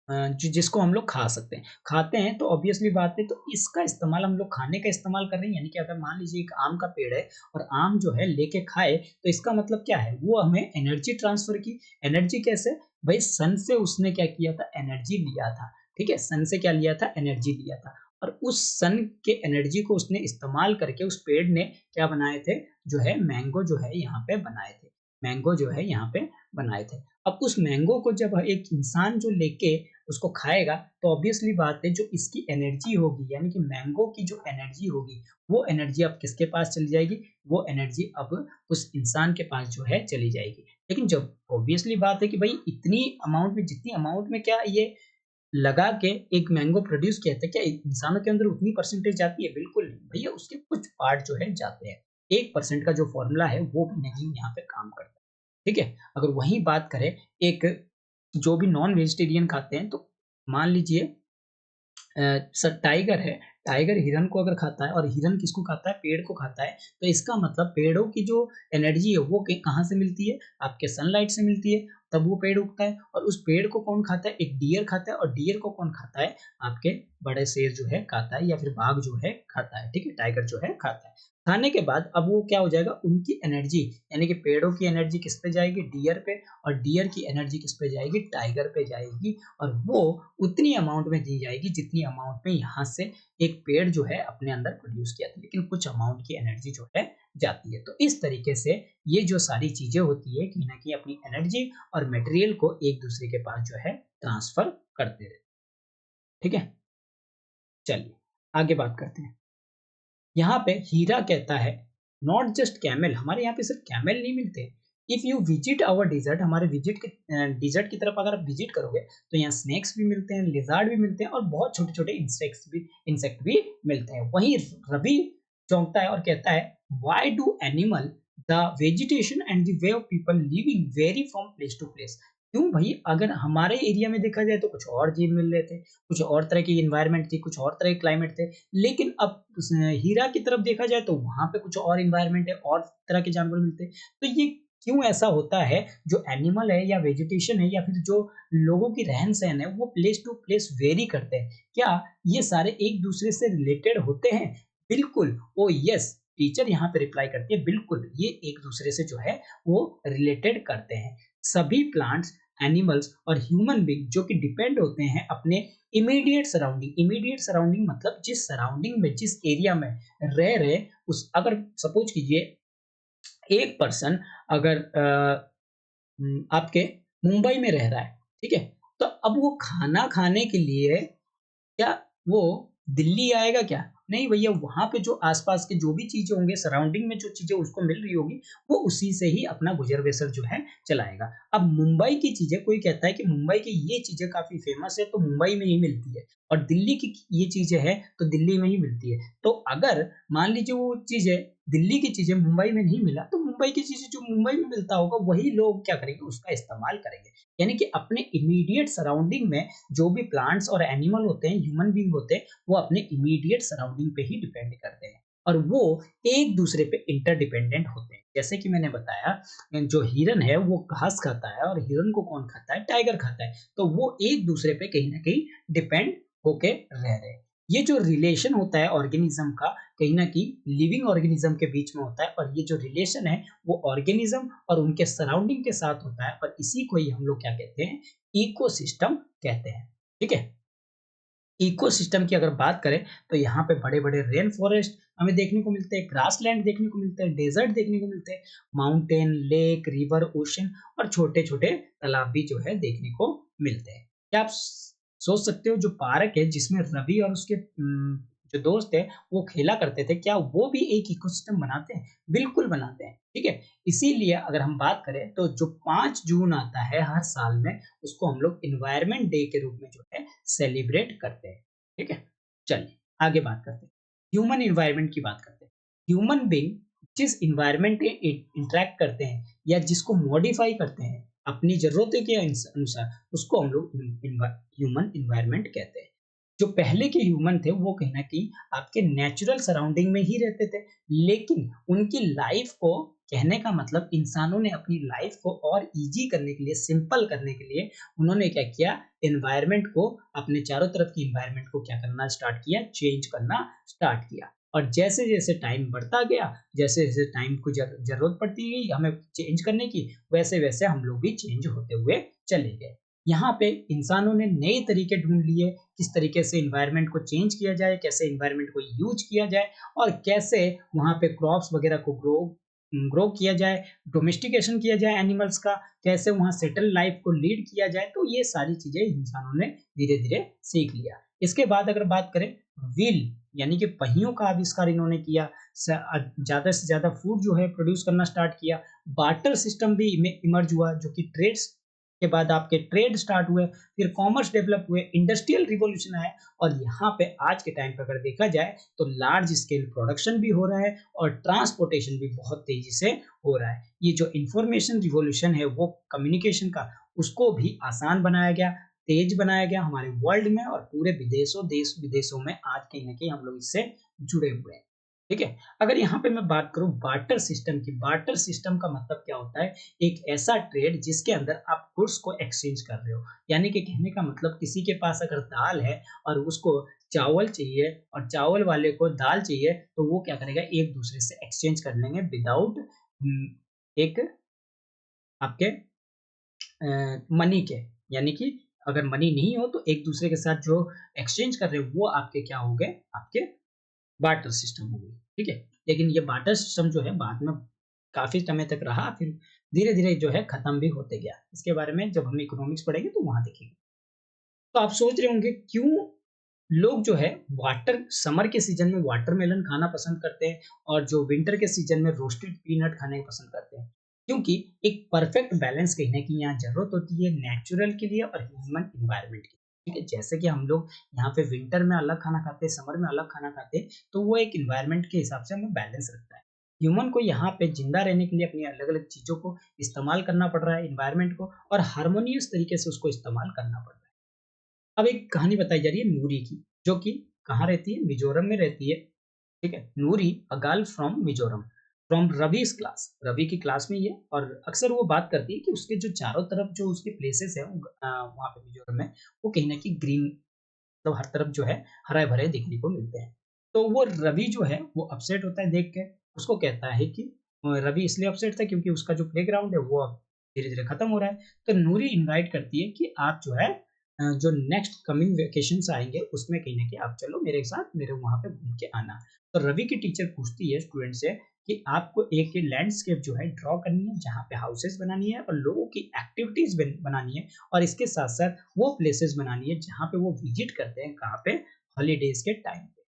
जिसको हम लोग खा सकते हैं। खाते हैं तो ऑब्वियसली बात है, तो इसका इस्तेमाल हम लोग खाने का इस्तेमाल कर रहे हैं, यानी कि अगर मान लीजिए एक आम का पेड़ है और आम जो है लेके खाए, तो इसका मतलब क्या है? वो हमें एनर्जी ट्रांसफर की। एनर्जी कैसे? भाई सन से उसने क्या किया था? एनर्जी लिया था, ठीक है? सन से क्या लिया था? एनर्जी लिया था और उस सन के एनर्जी को उसने इस्तेमाल करके उस पेड़ ने क्या बनाए थे? जो है मैंगो जो है यहाँ पे बनाए थे। मैंगो जो है यहाँ पे बनाए थे। अब उस मैंगो को जब एक इंसान जो लेके उसको खाएगा, तो ऑब्वियसली बात है जो इसकी एनर्जी होगी, यानी कि मैंगो की जो एनर्जी होगी, वो एनर्जी अब किसके पास चली जाएगी? वो एनर्जी अब उस इंसान के पास जो है चली जाएगी। लेकिन जब ऑब्वियसली बात है कि भाई इतनी अमाउंट में, जितनी अमाउंट में क्या ये लगा के एक मैंगो प्रोड्यूस किया था, क्या इंसानों के अंदर उतनी परसेंटेज जाती है? बिल्कुल नहीं भैया, उसके कुछ पार्ट जो है जाते हैं। 1% का जो फॉर्मूला है वो भी नहीं यहाँ पे काम करता है। ठीक है? अगर वहीं बात करें एक जो भी नॉन वेजिटेरियन खाते हैं, तो मान लीजिए सर टाइगर है, टाइगर हिरन को अगर खाता है और हिरन किसको खाता है? पेड़ को खाता है। तो इसका मतलब पेड़ों की जो एनर्जी है वो कहाँ से मिलती है? आपके सनलाइट से मिलती है, तब वो पेड़ उगता है। और उस पेड़ को कौन खाता है? एक डियर खाता है। और डियर को कौन खाता है? आपके बड़े शेर जो है खाता है, या फिर बाघ जो है खाता है। ठीक है? टाइगर जो है खाता है। खाने के बाद अब वो क्या हो जाएगा? उनकी एनर्जी, यानी कि पेड़ों की एनर्जी किस पे जाएगी? डियर पे। और डियर की एनर्जी किस पे जाएगी? टाइगर पे जाएगी। और वो उतनी अमाउंट में दी जाएगी जितनी अमाउंट में यहाँ से एक पेड़ जो है अपने अंदर प्रोड्यूस किया था, लेकिन कुछ अमाउंट की एनर्जी जो है जाती है। तो इस तरीके से ये जो सारी चीजें होती है, कहीं ना कहीं अपनी एनर्जी और मटेरियल को एक दूसरे के पास जो है ट्रांसफर करते रहते हैं। ठीक है, चलिए आगे बात करते हैं। यहाँ पे हीरा कहता है, नॉट जस्ट कैमल, हमारे यहाँ पे सिर्फ कैमल नहीं मिलते। If you visit our desert, हमारे डिजर्ट की तरफ अगर आप विजिट करोगे तो यहाँ स्नेक्स भी मिलते हैं, लिजार्ड भी मिलते हैं, और बहुत छोटे छोटे इंसेक्ट भी मिलते हैं। वहीं रवि चौंकता है और कहता है, why do animal the vegetation and the way of people living very from place to place? क्यों भाई, अगर हमारे एरिया में देखा जाए तो कुछ और जीव मिल रहे थे, कुछ और तरह की इन्वायरमेंट थी, कुछ और तरह के क्लाइमेट थे, लेकिन अब हीरा की तरफ देखा जाए तो वहां पे कुछ और इन्वायरमेंट है, और तरह के जानवर मिलते हैं। तो ये क्यों ऐसा होता है? जो एनिमल है या वेजिटेशन है या फिर जो लोगों की रहन सहन है, वो प्लेस टू प्लेस वेरी करते हैं। क्या ये सारे एक दूसरे से रिलेटेड होते हैं? बिल्कुल, ओ यस, टीचर यहाँ पे रिप्लाई करती है, बिल्कुल ये एक दूसरे से जो है वो रिलेटेड करते हैं। सभी प्लांट्स, एनिमल्स और ह्यूमन बीइंग जो कि डिपेंड होते हैं अपने इमीडिएट सराउंडिंग मतलब जिस सराउंडिंग में, जिस एरिया में रह रहे, उस, अगर सपोज कीजिए एक पर्सन अगर आपके मुंबई में रह रहा है, ठीक है? तो अब वो खाना खाने के लिए क्या वो दिल्ली आएगा क्या? नहीं भैया, वहाँ पे जो आस-पास के जो भी चीज़ें होंगे, सराउंडिंग में जो चीज़ें उसको मिल रही होगी, वो उसी से ही अपना गुज़र-बसर जो है चलाएगा। अब मुंबई की चीज़ें, कोई कहता है कि मुंबई की ये चीज़ें काफ़ी फ़ेमस है तो मुंबई में ही मिलती है, और दिल्ली की ये चीज़ें हैं तो दिल्ली में ही मिलती है। तो अगर मान लीजिए वो चीज़ें, दिल्ली की चीज़ें मुंबई में नहीं मिला, तो मुंबई की चीज़ें जो मुंबई में मिलता होगा वही लोग क्या करेंगे? उसका इस्तेमाल करेंगे। यानी कि अपने इमीडिएट सराउंडिंग में जो भी प्लांट्स और एनिमल होते हैं, ह्यूमन बीइंग होते हैं, वो अपने इमीडिएट सराउंडिंग पे ही डिपेंड करते हैं, और वो एक दूसरे पे इंटरडिपेंडेंट होते हैं। जैसे कि मैंने बताया, जो हिरन है वो घास खाता है, और हिरन को कौन खाता है? टाइगर खाता है। तो वो एक दूसरे पे कहीं ना कहीं डिपेंड होके रह रहे हैं। ये जो रिलेशन होता है ऑर्गेनिज्म का, कहीं ना कहीं लिविंग ऑर्गेनिज्म के बीच में होता है, और ये जो रिलेशन है वो ऑर्गेनिज्म और उनके सराउंडिंग के साथ होता है, और इसी को ही हम लोग क्या कहते हैं? इकोसिस्टम कहते हैं। ठीक है? इकोसिस्टम की अगर बात करें तो यहाँ पे बड़े-बड़े रेन फॉरेस्ट हमें देखने को मिलते हैं, ग्रासलैंड देखने को मिलते हैं, डेजर्ट देखने को मिलते हैं, माउंटेन, लेक, रिवर, ओशन और छोटे-छोटे तालाब भी जो है देखने को मिलते हैं। क्या आप सोच सकते हो, जो पार्क है जिसमें रवि और उसके जो दोस्त है वो खेला करते थे, क्या वो भी एक इकोसिस्टम बनाते हैं? बिल्कुल बनाते हैं। ठीक है? इसीलिए अगर हम बात करें तो जो 5 जून आता है हर साल में, उसको हम लोग एनवायरनमेंट डे के रूप में जो है सेलिब्रेट करते हैं। ठीक है? चलिए आगे बात करते हैं। ह्यूमन एनवायरनमेंट की बात करते हैं। ह्यूमन बीइंग जिस एनवायरनमेंट के इंटरैक्ट करते हैं या जिसको मॉडिफाई करते हैं अपनी ज़रूरतों के अनुसार, उसको हम लोग ह्यूमन एनवायरनमेंट कहते हैं। जो पहले के ह्यूमन थे वो कहीं न कहीं आपके नेचुरल सराउंडिंग में ही रहते थे, लेकिन उनकी लाइफ़ को, कहने का मतलब इंसानों ने अपनी लाइफ़ को और ईज़ी करने के लिए, सिंपल करने के लिए उन्होंने क्या किया? एनवायरनमेंट को, अपने चारों तरफ की एनवायरनमेंट को क्या करना स्टार्ट किया? चेंज करना स्टार्ट किया। और जैसे-जैसे टाइम बढ़ता गया, जैसे-जैसे टाइम को ज़रूरत पड़ती गई हमें चेंज करने की, वैसे-वैसे हम लोग भी चेंज होते हुए चले गए। यहाँ पे इंसानों ने नए तरीके ढूँढ लिए, किस तरीके से एनवायरनमेंट को चेंज किया जाए, कैसे एनवायरनमेंट को यूज़ किया जाए, और कैसे वहाँ पे क्रॉप्स वगैरह को ग्रो किया जाए, डोमेस्टिकेशन किया जाए एनिमल्स का, कैसे वहाँ सेटल लाइफ को लीड किया जाए। तो ये सारी चीज़ें इंसानों ने धीरे-धीरे सीख लिया। इसके बाद अगर बात करें, व्हील यानी कि पहियों का आविष्कार इन्होंने किया। ज़्यादा से ज़्यादा फूड जो है प्रोड्यूस करना स्टार्ट किया। बार्टर सिस्टम भी इमर्ज हुआ, जो कि ट्रेड्स के बाद आपके ट्रेड स्टार्ट हुए, फिर कॉमर्स डेवलप हुए, इंडस्ट्रियल रिवॉल्यूशन आया, और यहाँ पे आज के टाइम पे अगर देखा जाए तो लार्ज स्केल प्रोडक्शन भी हो रहा है और ट्रांसपोर्टेशन भी बहुत तेजी से हो रहा है। ये जो इंफॉर्मेशन रिवॉल्यूशन है वो कम्युनिकेशन का, उसको भी आसान बनाया गया, तेज बनाया गया हमारे वर्ल्ड में, और पूरे विदेशों देश विदेशों में आज कहीं ना कहीं हम लोग इससे जुड़े हुए हैं। ठीक है। अगर यहाँ पे मैं बात करूं बार्टर सिस्टम की, बार्टर सिस्टम का मतलब क्या होता है? एक ऐसा ट्रेड जिसके अंदर आप गुड्स को एक्सचेंज कर रहे हो, यानी कि कहने का मतलब किसी के पास अगर दाल है और उसको चावल चाहिए और चावल वाले को दाल चाहिए, तो वो क्या करेगा, एक दूसरे से एक्सचेंज कर लेंगे विदाउट एक आपके मनी के, यानी कि अगर मनी नहीं हो तो एक दूसरे के साथ जो एक्सचेंज कर रहे हो वो आपके क्या हो गए, आपके बार्टर सिस्टम हो गई। ठीक है। लेकिन ये बार्टर सिस्टम जो है बाद में काफी समय तक रहा, फिर धीरे धीरे जो है खत्म भी होते गया। इसके बारे में जब हम इकोनॉमिक्स पढ़ेंगे तो वहां देखेंगे। तो आप सोच रहे होंगे क्यों लोग जो है वाटर समर के सीजन में वाटरमेलन खाना पसंद करते हैं और जो विंटर के सीजन में रोस्टेड पीनट खाने को पसंद करते हैं? क्योंकि एक परफेक्ट बैलेंस कहीं ना कहीं यहाँ जरूरत होती है, नेचुरल के लिए और ह्यूमन इन्वायरमेंट की। ठीक है। जैसे कि हम लोग यहाँ पे विंटर में अलग खाना खाते हैं, समर में अलग खाना खाते हैं, तो वो एक इन्वायरमेंट के हिसाब से हमें बैलेंस रखता है। ह्यूमन को यहाँ पे जिंदा रहने के लिए अपनी अलग अलग चीजों को इस्तेमाल करना पड़ रहा है, इन्वायरमेंट को, और हार्मोनियस तरीके से उसको इस्तेमाल करना पड़ रहा है। अब एक कहानी बताई जा रही है नूरी की, जो कि कहाँ रहती है, मिजोरम में रहती है। ठीक है। Noori a girl from Mizoram, from Ravi's class, Ravi की क्लास में ही है, और अक्सर वो बात करती है कि उसके जो चारों तरफ जो उसके प्लेसेस है वहाँ पे मिजोरम में, वो कहीं ना कहीं ग्रीन, मतलब हर तरफ जो है हरे भरे देखने को मिलते हैं। तो वो रवि जो है वो अपसेट होता है देख के, उसको कहता है कि रवि इसलिए अपसेट था क्योंकि उसका जो प्लेग्राउंड है वो अब धीरे धीरे खत्म हो रहा है। तो नूरी इनवाइट करती है कि आप जो है जो नेक्स्ट कमिंग वेकेशंस आएंगे उसमें कहीं ना कहीं आप चलो मेरे साथ, मेरे वहां पे घूम के आना। तो रवि की टीचर पूछती है स्टूडेंट से कि आपको एक लैंडस्केप जो है ड्रॉ करनी है, जहाँ पे हाउसेस बनानी है और लोगों की एक्टिविटीज बनानी है, और इसके साथ साथ वो प्लेसेस बनानी है जहाँ पे वो विजिट करते हैं, कहाँ पे, हॉलीडेज के टाइम पे।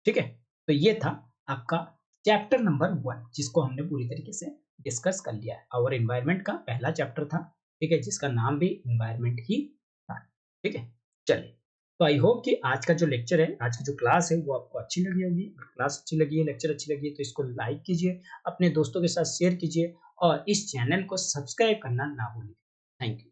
ठीक है। तो ये था आपका चैप्टर नंबर 1, जिसको हमने पूरी तरीके से डिस्कस कर लिया है। और एनवायरनमेंट का पहला चैप्टर था। ठीक है, जिसका नाम भी एनवायरनमेंट ही था। ठीक है। चलिए, तो आई होप कि आज का जो लेक्चर है, आज की जो क्लास है वो आपको अच्छी लगी होगी। अगर क्लास अच्छी लगी है, लेक्चर अच्छी लगी है, तो इसको लाइक कीजिए, अपने दोस्तों के साथ शेयर कीजिए, और इस चैनल को सब्सक्राइब करना ना भूलिए। Thank you.